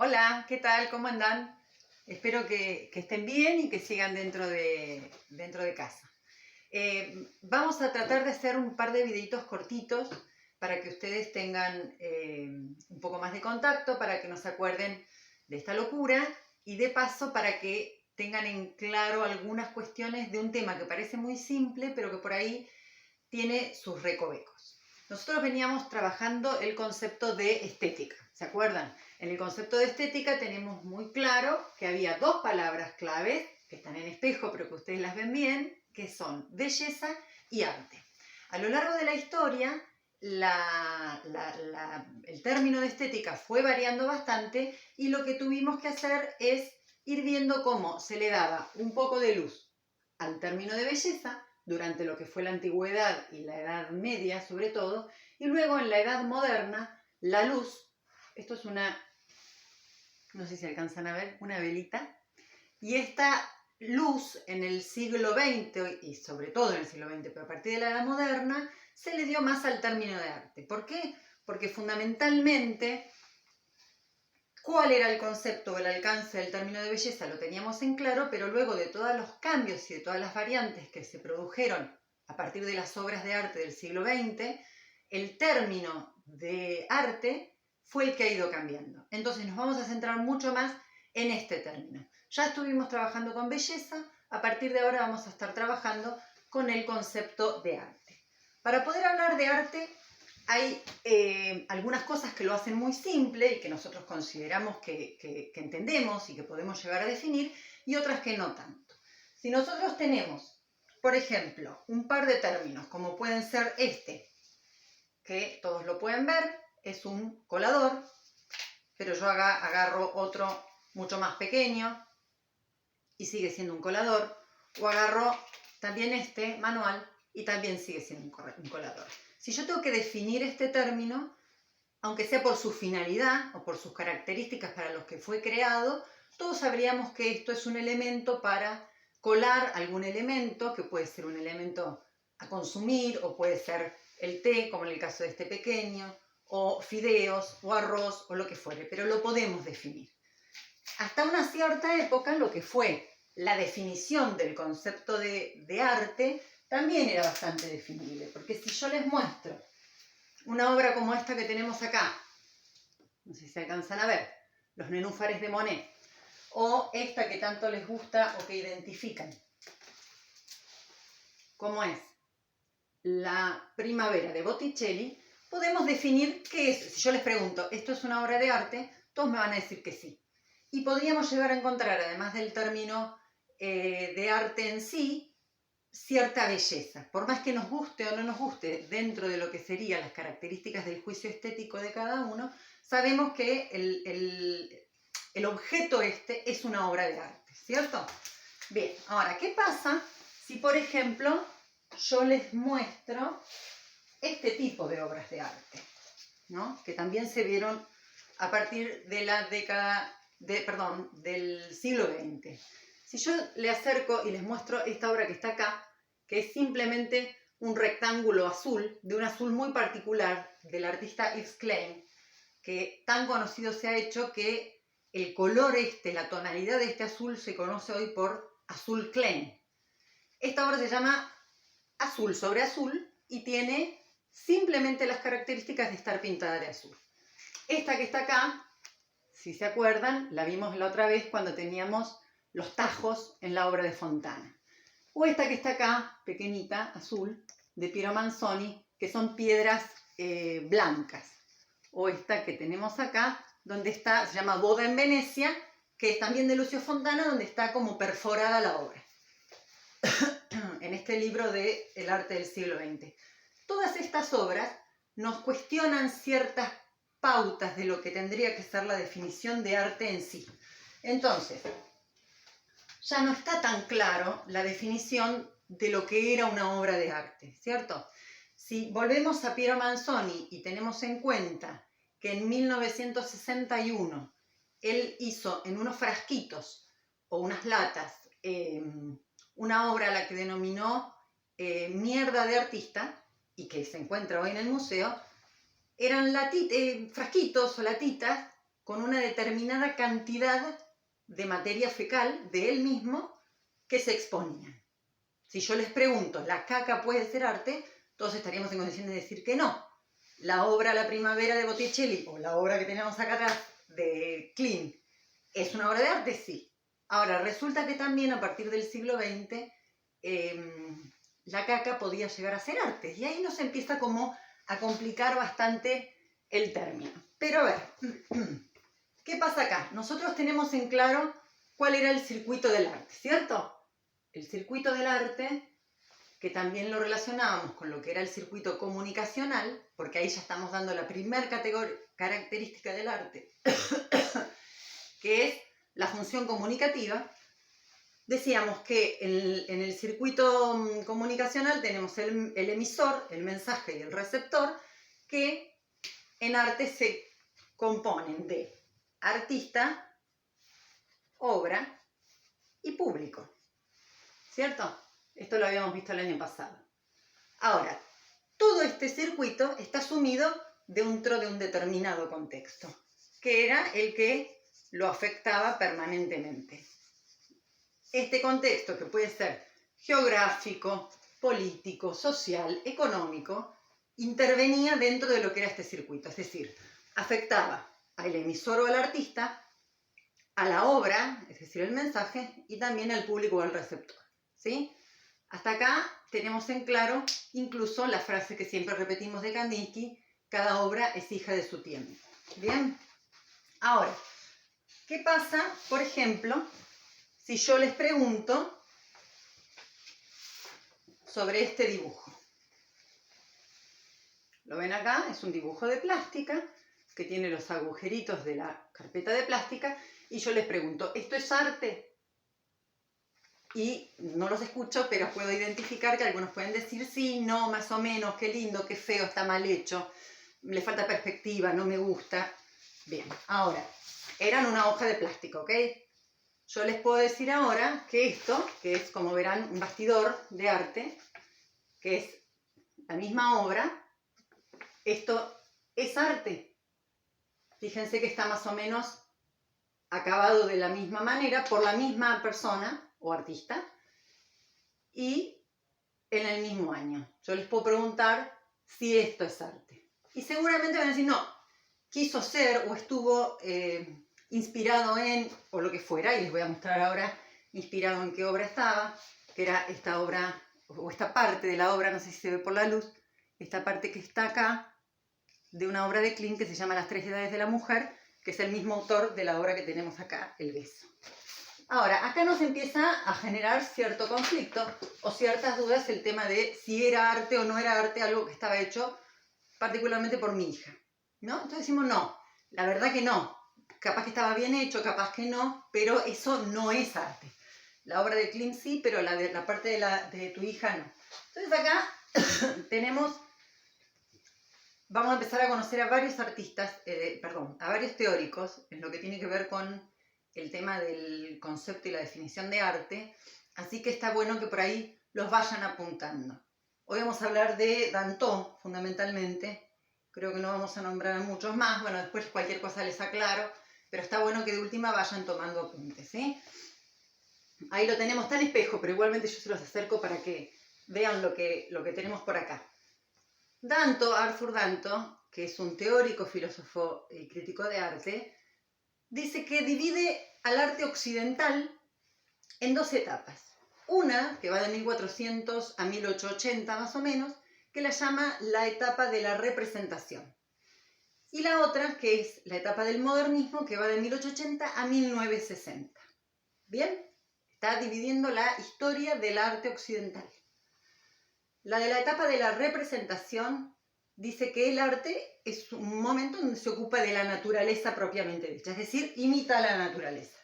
Hola, ¿qué tal? ¿Cómo andan? Espero que estén bien y que sigan dentro de casa. Vamos a tratar de hacer un par de videitos cortitos para que ustedes tengan un poco más de contacto, para que no se acuerden de esta locura y de paso para que tengan en claro algunas cuestiones de un tema que parece muy simple, pero que por ahí tiene sus recovecos. Nosotros veníamos trabajando el concepto de estética, ¿se acuerdan? En el concepto de estética tenemos muy claro que había dos palabras claves que están en espejo, pero que ustedes las ven bien, que son belleza y arte. A lo largo de la historia, el término de estética fue variando bastante y lo que tuvimos que hacer es ir viendo cómo se le daba un poco de luz al término de belleza durante lo que fue la antigüedad y la Edad Media sobre todo, y luego en la Edad Moderna, la luz, esto es una, no sé si alcanzan a ver, una velita, y esta luz en el siglo XX, y sobre todo en el siglo XX, pero a partir de la Edad Moderna, se le dio más al término de arte. ¿Por qué? Porque fundamentalmente, ¿cuál era el concepto o el alcance del término de belleza? Lo teníamos en claro, pero luego de todos los cambios y de todas las variantes que se produjeron a partir de las obras de arte del siglo XX, el término de arte fue el que ha ido cambiando. Entonces nos vamos a centrar mucho más en este término. Ya estuvimos trabajando con belleza, a partir de ahora vamos a estar trabajando con el concepto de arte. Para poder hablar de arte hay algunas cosas que lo hacen muy simple y que nosotros consideramos que entendemos y que podemos llegar a definir, y otras que no tanto. Si nosotros tenemos, por ejemplo, un par de términos, como pueden ser este, que todos lo pueden ver, es un colador, pero yo agarro otro mucho más pequeño y sigue siendo un colador, o agarro también este manual y también sigue siendo un colador. Si yo tengo que definir este término, aunque sea por su finalidad o por sus características para los que fue creado, todos sabríamos que esto es un elemento para colar algún elemento, que puede ser un elemento a consumir o puede ser el té, como en el caso de este pequeño, o fideos o arroz o lo que fuere, pero lo podemos definir. Hasta una cierta época, lo que fue la definición del concepto de arte también era bastante definible, porque si yo les muestro una obra como esta que tenemos acá, no sé si se alcanzan a ver, los nenúfares de Monet, o esta que tanto les gusta o que identifican, como es la Primavera de Botticelli, podemos definir qué es. Si yo les pregunto, ¿esto es una obra de arte? Todos me van a decir que sí. Y podríamos llegar a encontrar, además del término de arte en sí, cierta belleza. Por más que nos guste o no nos guste dentro de lo que serían las características del juicio estético de cada uno, sabemos que el objeto este es una obra de arte, ¿cierto? Bien, ahora, ¿qué pasa si, por ejemplo, yo les muestro este tipo de obras de arte, ¿no? Que también se vieron a partir de la del siglo XX. Si yo le acerco y les muestro esta obra que está acá, que es simplemente un rectángulo azul, de un azul muy particular, del artista Yves Klein, que tan conocido se ha hecho que el color este, la tonalidad de este azul se conoce hoy por azul Klein. Esta obra se llama Azul sobre Azul y tiene simplemente las características de estar pintada de azul. Esta que está acá, si se acuerdan, la vimos la otra vez cuando teníamos los tajos en la obra de Fontana. O esta que está acá, pequeñita, azul, de Piero Manzoni, que son piedras blancas. O esta que tenemos acá, donde está, se llama Boda en Venecia, que es también de Lucio Fontana, donde está como perforada la obra. En este libro de El arte del siglo XX. Todas estas obras nos cuestionan ciertas pautas de lo que tendría que ser la definición de arte en sí. Entonces, ya no está tan claro la definición de lo que era una obra de arte, ¿cierto? Si volvemos a Piero Manzoni y tenemos en cuenta que en 1961 él hizo en unos frasquitos o unas latas una obra a la que denominó Mierda de Artista, y que se encuentra hoy en el museo, eran frasquitos o latitas con una determinada cantidad de materia fecal de él mismo que se exponían. Si yo les pregunto, ¿la caca puede ser arte? Todos estaríamos en condiciones de decir que no. La obra La primavera de Botticelli, o la obra que tenemos acá atrás de Klimt, ¿es una obra de arte? Sí. Ahora, resulta que también a partir del siglo XX la caca podía llegar a ser arte. Y ahí nos empieza como a complicar bastante el término. Pero a ver, ¿qué pasa acá? Nosotros tenemos en claro cuál era el circuito del arte, ¿cierto? El circuito del arte, que también lo relacionábamos con lo que era el circuito comunicacional, porque ahí ya estamos dando la primera característica del arte, que es la función comunicativa. Decíamos que en el circuito comunicacional tenemos el emisor, el mensaje y el receptor, que en arte se componen de artista, obra y público. ¿Cierto? Esto lo habíamos visto el año pasado. Ahora, todo este circuito está sumido dentro de un determinado contexto, que era el que lo afectaba permanentemente. Este contexto, que puede ser geográfico, político, social, económico, intervenía dentro de lo que era este circuito, es decir, afectaba al emisor o al artista, a la obra, es decir, el mensaje, y también al público o al receptor, ¿sí? Hasta acá tenemos en claro incluso la frase que siempre repetimos de Kandinsky: cada obra es hija de su tiempo. ¿Bien? Ahora, ¿qué pasa, por ejemplo, si yo les pregunto sobre este dibujo? ¿Lo ven acá? Es un dibujo de plástica que tiene los agujeritos de la carpeta de plástica, y yo les pregunto, ¿esto es arte? Y no los escucho, pero puedo identificar que algunos pueden decir sí, no, más o menos, qué lindo, qué feo, está mal hecho, le falta perspectiva, no me gusta. Bien, ahora, eran una hoja de plástico, ¿ok? Yo les puedo decir ahora que esto, que es, como verán, un bastidor de arte, que es la misma obra, esto es arte. Fíjense que está más o menos acabado de la misma manera por la misma persona o artista y en el mismo año. Yo les puedo preguntar si esto es arte. Y seguramente van a decir, no, quiso ser o estuvo inspirado en, o lo que fuera, y les voy a mostrar ahora inspirado en qué obra estaba, que era esta obra, o esta parte de la obra, no sé si se ve por la luz, esta parte que está acá, de una obra de Klimt que se llama Las tres edades de la mujer, que es el mismo autor de la obra que tenemos acá, El beso. Ahora, acá nos empieza a generar cierto conflicto o ciertas dudas el tema de si era arte o no era arte algo que estaba hecho particularmente por mi hija, ¿no? Entonces decimos, no, la verdad que no. Capaz que estaba bien hecho, capaz que no, pero eso no es arte. La obra de Klimt sí, pero la parte de tu hija no. Entonces acá tenemos... Vamos a empezar a conocer a varios artistas, a varios teóricos en lo que tiene que ver con el tema del concepto y la definición de arte, así que está bueno que por ahí los vayan apuntando. Hoy vamos a hablar de Danton, fundamentalmente, creo que no vamos a nombrar a muchos más, bueno, después cualquier cosa les aclaro, pero está bueno que de última vayan tomando apuntes, ¿sí? Ahí lo tenemos tan espejo, pero igualmente yo se los acerco para que vean lo que tenemos por acá. Arthur Danton, que es un teórico, filósofo y crítico de arte, dice que divide al arte occidental en dos etapas. Una, que va de 1400 a 1880 más o menos, que la llama la etapa de la representación. Y la otra, que es la etapa del modernismo, que va de 1880 a 1960. ¿Bien? Está dividiendo la historia del arte occidental. La de la etapa de la representación dice que el arte es un momento donde se ocupa de la naturaleza propiamente dicha, es decir, imita a la naturaleza.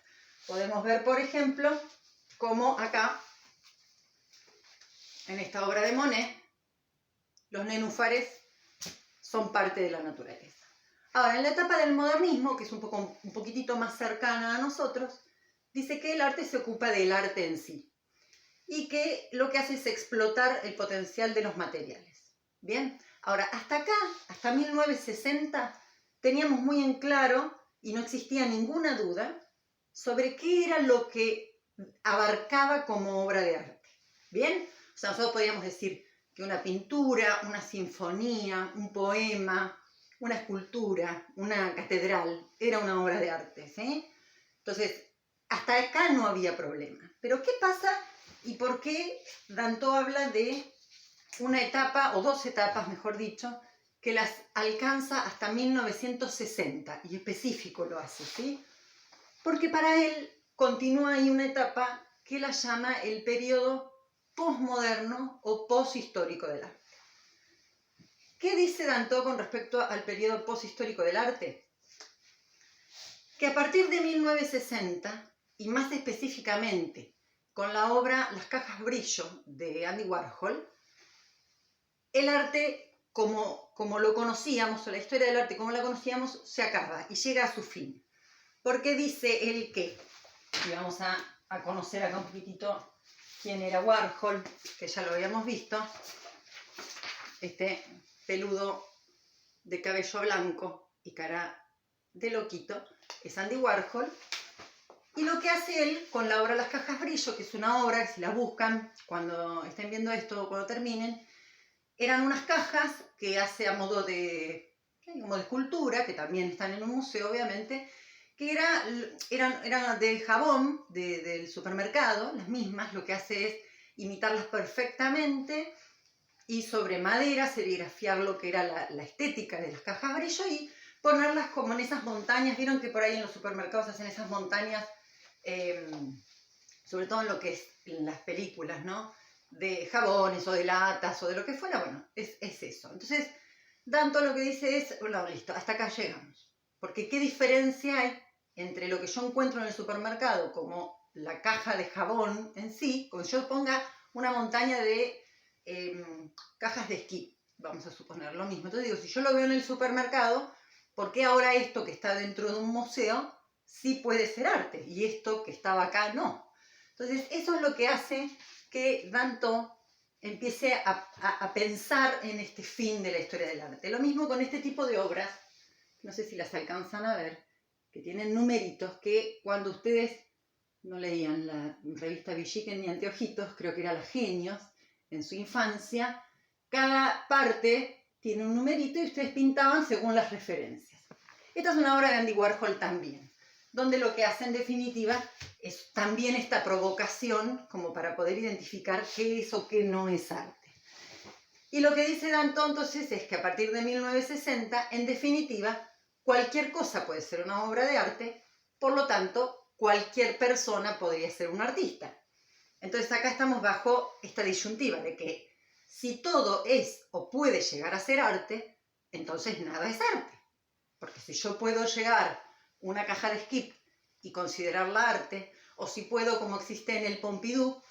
Podemos ver, por ejemplo, cómo acá, en esta obra de Monet, los nenúfares son parte de la naturaleza. Ahora, en la etapa del modernismo, que es un poquitito más cercana a nosotros, dice que el arte se ocupa del arte en sí y que lo que hace es explotar el potencial de los materiales. Bien, ahora hasta acá, hasta 1960, teníamos muy en claro y no existía ninguna duda sobre qué era lo que abarcaba como obra de arte. ¿Bien? O sea, nosotros podríamos decir que una pintura, una sinfonía, un poema, una escultura, una catedral, era una obra de arte, ¿sí? Entonces, hasta acá no había problema. Pero ¿qué pasa y por qué Danton habla de una etapa, o dos etapas, mejor dicho, que las alcanza hasta 1960, y específico lo hace, ¿sí? Porque para él continúa ahí una etapa que la llama el periodo posmoderno o poshistórico del arte. ¿Qué dice Danton con respecto al periodo poshistórico del arte? Que a partir de 1960, y más específicamente con la obra Las cajas brillo de Andy Warhol, el arte como lo conocíamos, o la historia del arte como la conocíamos, se acaba y llega a su fin. Porque dice él que, y vamos a conocer acá un poquitito quién era Warhol, que ya lo habíamos visto, este peludo de cabello blanco y cara de loquito, es Andy Warhol. Y lo que hace él con la obra Las cajas brillo, que es una obra que si la buscan cuando estén viendo esto o cuando terminen, eran unas cajas que hace a modo de escultura, que también están en un museo obviamente, que eran de jabón del supermercado, las mismas, lo que hace es imitarlas perfectamente y sobre madera serigrafiar lo que era la estética de las cajas brillo y ponerlas como en esas montañas. Vieron que por ahí en los supermercados hacen esas montañas, sobre todo en lo que es en las películas, ¿no? De jabones o de latas o de lo que fuera, bueno, es eso. Entonces, Danton lo que dice es, bueno, listo, hasta acá llegamos. Porque ¿qué diferencia hay entre lo que yo encuentro en el supermercado como la caja de jabón en sí, cuando yo ponga una montaña de cajas de esquí, vamos a suponer lo mismo? Entonces digo, si yo lo veo en el supermercado, ¿por qué ahora esto que está dentro de un museo sí puede ser arte y esto que estaba acá no? Entonces eso es lo que hace que Danton empiece a pensar en este fin de la historia del arte. Lo mismo con este tipo de obras, no sé si las alcanzan a ver, que tienen numeritos que cuando ustedes no leían la revista Villiquen ni Anteojitos, creo que era Las Genios, en su infancia, cada parte tiene un numerito y ustedes pintaban según las referencias. Esta es una obra de Andy Warhol también, donde lo que hace en definitiva es también esta provocación como para poder identificar qué es o qué no es arte. Y lo que dice Danton entonces es que a partir de 1960, en definitiva, cualquier cosa puede ser una obra de arte, por lo tanto, cualquier persona podría ser un artista. Entonces acá estamos bajo esta disyuntiva de que si todo es o puede llegar a ser arte, entonces nada es arte. Porque si yo puedo llegar una caja de skip y considerarla arte, o si puedo, como existe en el Pompidou,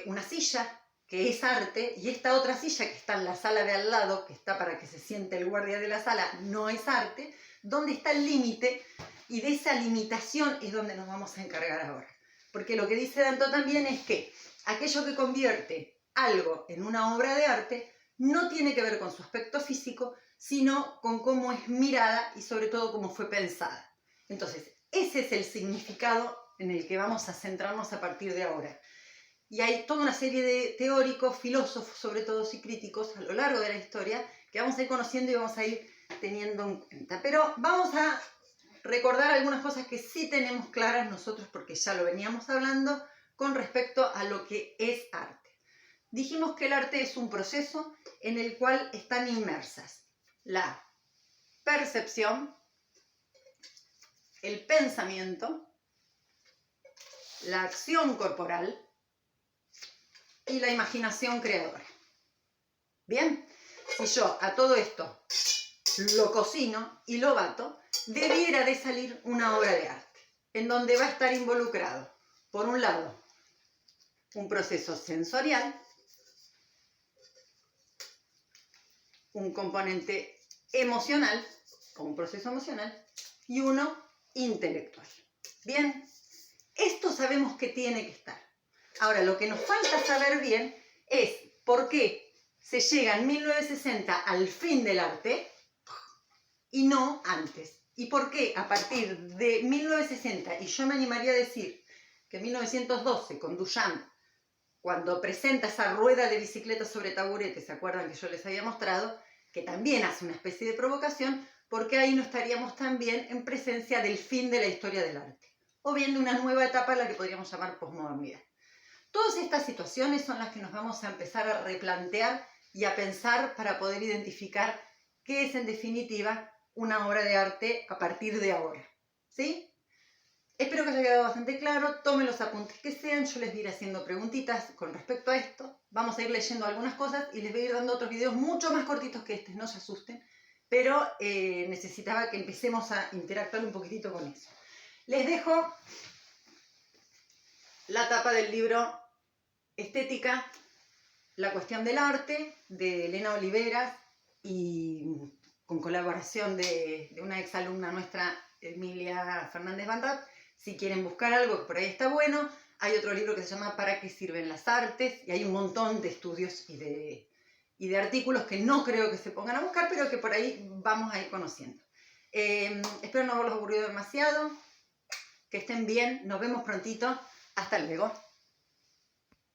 una silla que es arte, y esta otra silla que está en la sala de al lado, que está para que se siente el guardia de la sala, no es arte, ¿dónde está el límite? Y de esa limitación es donde nos vamos a encargar ahora. Porque lo que dice Danton también es que aquello que convierte algo en una obra de arte no tiene que ver con su aspecto físico, sino con cómo es mirada y sobre todo cómo fue pensada. Entonces, ese es el significado en el que vamos a centrarnos a partir de ahora. Y hay toda una serie de teóricos, filósofos, sobre todo y críticos a lo largo de la historia que vamos a ir conociendo y vamos a ir teniendo en cuenta. Pero vamos a recordar algunas cosas que sí tenemos claras nosotros porque ya lo veníamos hablando con respecto a lo que es arte. Dijimos que el arte es un proceso en el cual están inmersas la percepción, el pensamiento, la acción corporal y la imaginación creadora. Bien, si yo a todo esto lo cocino y lo bato, debiera de salir una obra de arte, en donde va a estar involucrado, por un lado, un proceso sensorial, un componente emocional, como un proceso emocional, y uno intelectual. Bien, esto sabemos que tiene que estar. Ahora, lo que nos falta saber bien es por qué se llega en 1960 al fin del arte y no antes. ¿Y por qué a partir de 1960, y yo me animaría a decir que en 1912 con Duchamp, cuando presenta esa rueda de bicicleta sobre taburete, ¿se acuerdan que yo les había mostrado? Que también hace una especie de provocación, porque ahí no estaríamos también en presencia del fin de la historia del arte, o bien de una nueva etapa a la que podríamos llamar posmodernidad. Todas estas situaciones son las que nos vamos a empezar a replantear y a pensar para poder identificar qué es en definitiva una obra de arte a partir de ahora. ¿Sí? Espero que haya quedado bastante claro. Tomen los apuntes que sean. Yo les voy a ir haciendo preguntitas con respecto a esto. Vamos a ir leyendo algunas cosas y les voy a ir dando otros videos mucho más cortitos que este, no se asusten. Pero necesitaba que empecemos a interactuar un poquitito con eso. Les dejo la tapa del libro Estética, la cuestión del arte, de Elena Oliveras, y con colaboración de una exalumna nuestra, Emilia Fernández Van Raat. Si quieren buscar algo que por ahí está bueno, hay otro libro que se llama ¿Para qué sirven las artes? Y hay un montón de estudios y de artículos que no creo que se pongan a buscar, pero que por ahí vamos a ir conociendo. Espero no haberlos aburrido demasiado. Que estén bien. Nos vemos prontito. Hasta luego.